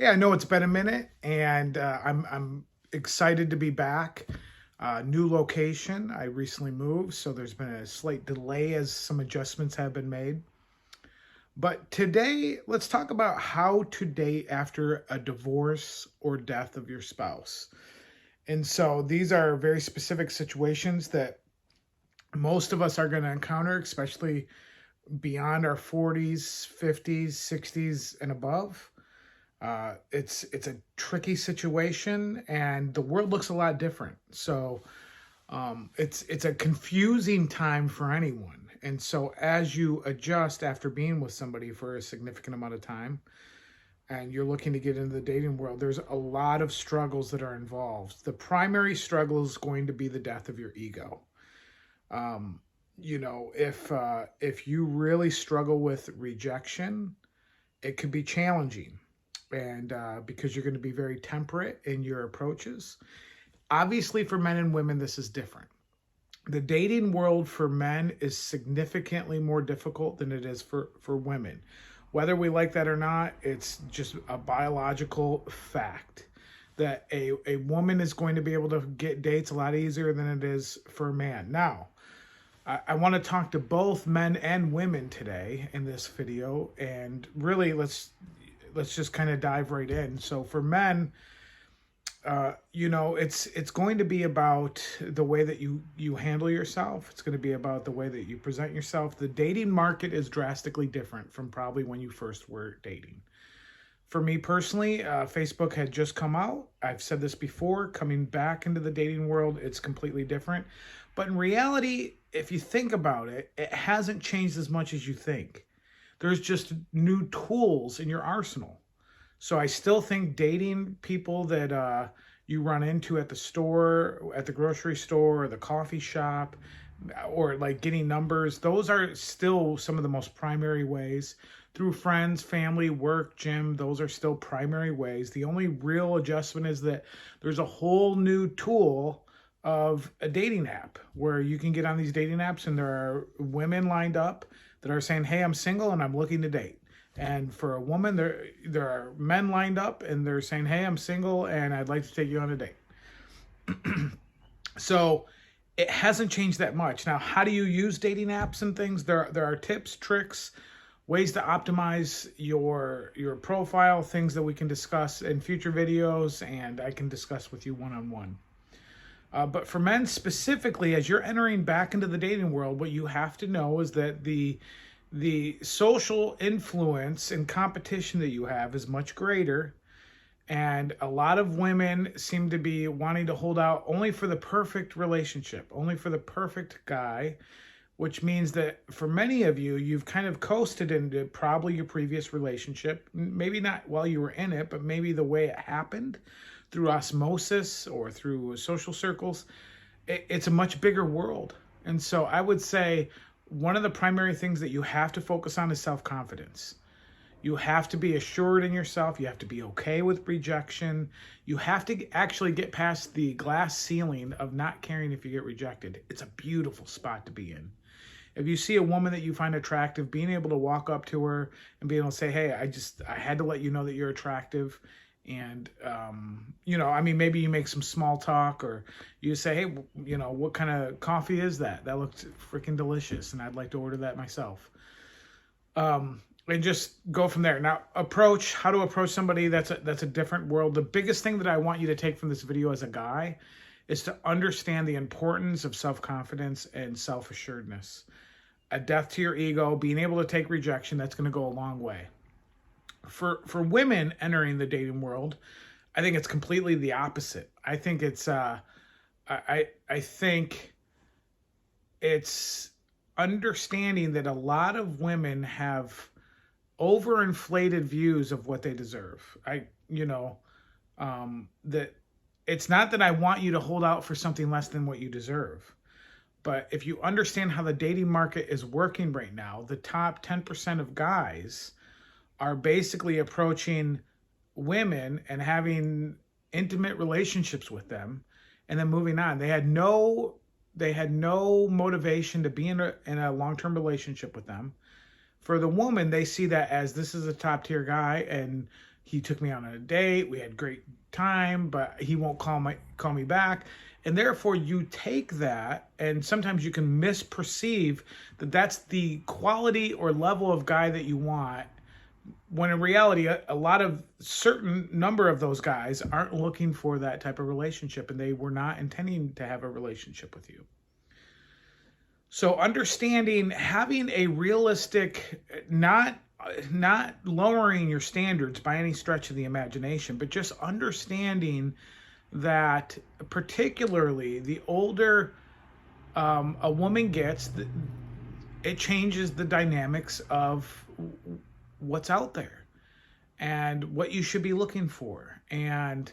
Hey, I know it's been a minute, and I'm excited to be back. New location. I recently moved, so there's been a slight delay as some adjustments have been made. But today, let's talk about how to date after a divorce or death of your spouse. And so these are very specific situations that most of us are going to encounter, especially beyond our 40s, 50s, 60s, and above. It's a tricky situation, and the world looks a lot different. So it's a confusing time for anyone. And so as you adjust after being with somebody for a significant amount of time, and you're looking to get into the dating world, there's a lot of struggles that are involved. The primary struggle is going to be the death of your ego. Um, if you really struggle with rejection, it could be challenging, and because you're going to be very temperate in your approaches. Obviously, for men and women, this is different. The dating world for men is significantly more difficult than it is for women. Whether we like that or not, it's just a biological fact that a woman is going to be able to get dates a lot easier than it is for a man. Now, I want to talk to both men and women today in this video, and really let's just kind of dive right in. So for men, it's going to be about the way that you handle yourself. It's going to be about the way that you present yourself. The dating market is drastically different from probably when you first were dating. For me personally, Facebook had just come out. I've said this before, coming back into the dating world, it's completely different. But in reality, if you think about it, it hasn't changed as much as you think. There's just new tools in your arsenal. So I still think dating people that you run into at the store, at the grocery store, or the coffee shop, or like getting numbers, those are still some of the most primary ways. Through friends, family, work, gym, those are still primary ways. The only real adjustment is that there's a whole new tool of a dating app where you can get on these dating apps and there are women lined up that are saying, hey, I'm single and I'm looking to date. And for a woman, there are men lined up and they're saying, hey, I'm single and I'd like to take you on a date. So it hasn't changed that much. Now, how do you use dating apps and things? There are tips, tricks, ways to optimize your profile, things that we can discuss in future videos, and I can discuss with you one-on-one. But for men specifically, as you're entering back into the dating world, what you have to know is that the social influence and competition that you have is much greater. And a lot of women seem to be wanting to hold out only for the perfect relationship, only for the perfect guy, which means that for many of you, you've kind of coasted into probably your previous relationship. Maybe not while you were in it, but maybe the way it happened through osmosis or through social circles. It's a much bigger world. And so I would say one of the primary things that you have to focus on is self-confidence. You have to be assured in yourself. You have to be okay with rejection. You have to actually get past the glass ceiling of not caring if you get rejected. It's a beautiful spot to be in. If you see a woman that you find attractive, being able to walk up to her and being able to say, hey, I had to let you know that you're attractive. And, maybe you make some small talk, or you say, hey, what kind of coffee is that? That looks freaking delicious, and I'd like to order that myself. And just go from there. Now, how to approach somebody, that's a different world. The biggest thing that I want you to take from this video as a guy is to understand the importance of self-confidence and self-assuredness. A death to your ego, being able to take rejection, that's going to go a long way. For women entering the dating world, I think it's completely the opposite. I think it's understanding that a lot of women have overinflated views of what they deserve. That it's not that I want you to hold out for something less than what you deserve. But if you understand how the dating market is working right now, the top 10% of guys are basically approaching women and having intimate relationships with them and then moving on. They had no motivation to be in a long-term relationship with them. For the woman, they see that as, this is a top tier guy, and he took me on a date, we had great time, but he won't call me back. And therefore you take that, and sometimes you can misperceive that that's the quality or level of guy that you want, when in reality a lot of certain number of those guys aren't looking for that type of relationship, and they were not intending to have a relationship with you. So understanding, having a realistic, not lowering your standards by any stretch of the imagination, but just understanding that particularly the older a woman gets, it changes the dynamics of what's out there and what you should be looking for. And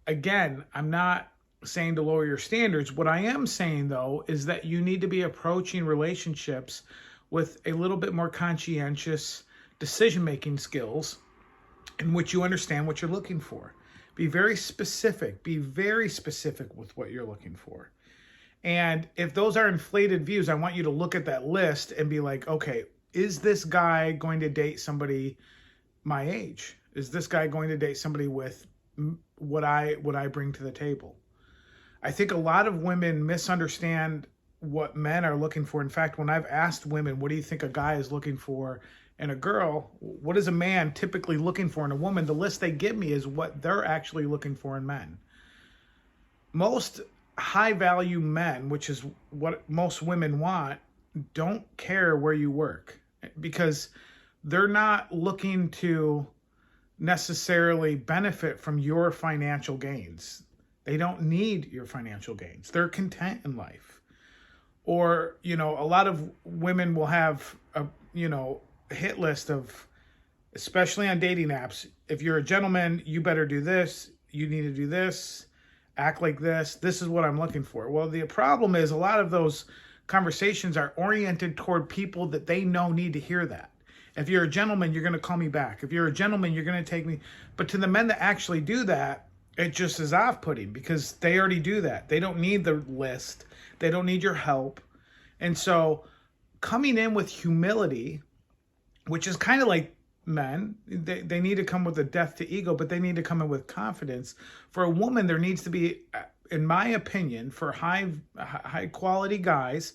again, I'm not saying to lower your standards. What I am saying, though, is that you need to be approaching relationships with a little bit more conscientious decision-making skills in which you understand what you're looking for. Be very specific. Be very specific with what you're looking for. And if those are inflated views, I want you to look at that list and be like, okay, is this guy going to date somebody my age? Is this guy going to date somebody with what I bring to the table? I think a lot of women misunderstand what men are looking for. In fact, when I've asked women, what do you think a guy is looking for in a girl? What is a man typically looking for in a woman? The list they give me is what they're actually looking for in men. Most high value men, which is what most women want, don't care where you work, because they're not looking to necessarily benefit from your financial gains. They don't need your financial gains. They're content in life. Or, a lot of women will have a hit list of, especially on dating apps, if you're a gentleman, you better do this, you need to do this, act like this is what I'm looking for. Well, the problem is a lot of those conversations are oriented toward people that they know need to hear that. If you're a gentleman, you're going to call me back. If you're a gentleman, you're going to take me. But to the men that actually do that, it just is off-putting, because they already do that. They don't need the list. They don't need your help. And so coming in with humility, which is kind of like men, they need to come with a death to ego, but they need to come in with confidence. For a woman, there needs to be, in my opinion, for high quality guys,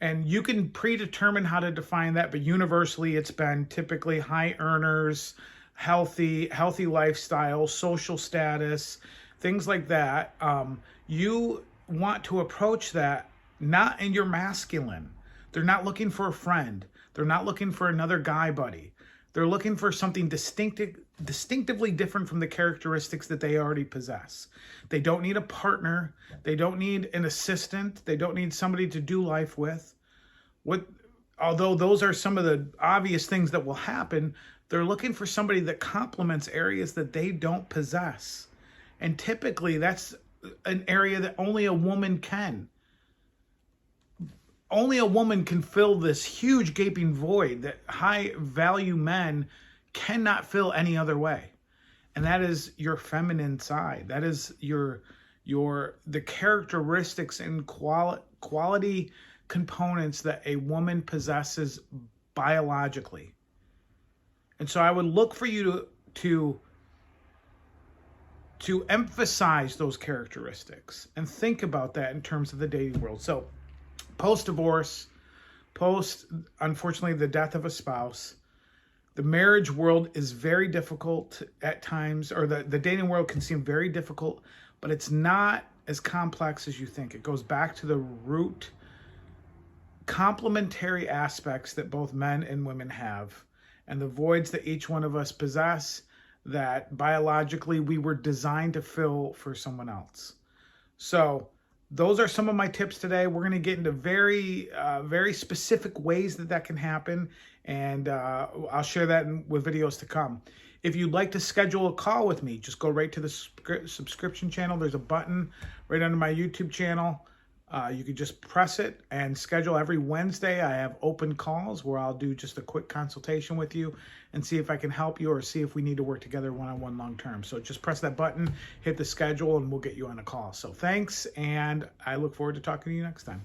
and you can predetermine how to define that, but universally it's been typically high earners, healthy lifestyle, social status, things like that. You want to approach that not in your masculine. They're not looking for a friend. They're not looking for another guy buddy. They're looking for something distinctively different from the characteristics that they already possess. They don't need a partner. They don't need an assistant. They don't need somebody to do life with. Although those are some of the obvious things that will happen, they're looking for somebody that complements areas that they don't possess. And typically that's an area that only a woman can. Only a woman can fill this huge gaping void that high value men cannot fill any other way. And that is your feminine side. That is the characteristics and quality components that a woman possesses biologically. And so I would look for you to emphasize those characteristics and think about that in terms of the dating world. So post-divorce, unfortunately, the death of a spouse, the marriage world is very difficult at times, or the dating world can seem very difficult, but it's not as complex as you think. It goes back to the root complementary aspects that both men and women have, and the voids that each one of us possess that biologically we were designed to fill for someone else. So those are some of my tips today. We're going to get into very specific ways that can happen, and I'll share that with videos to come. If you'd like to schedule a call with me, just go right to the subscription channel. There's a button right under my YouTube channel. You could just press it and schedule. Every Wednesday I have open calls where I'll do just a quick consultation with you and see if I can help you or see if we need to work together one-on-one long-term. So just press that button, hit the schedule, and we'll get you on a call. So thanks, and I look forward to talking to you next time.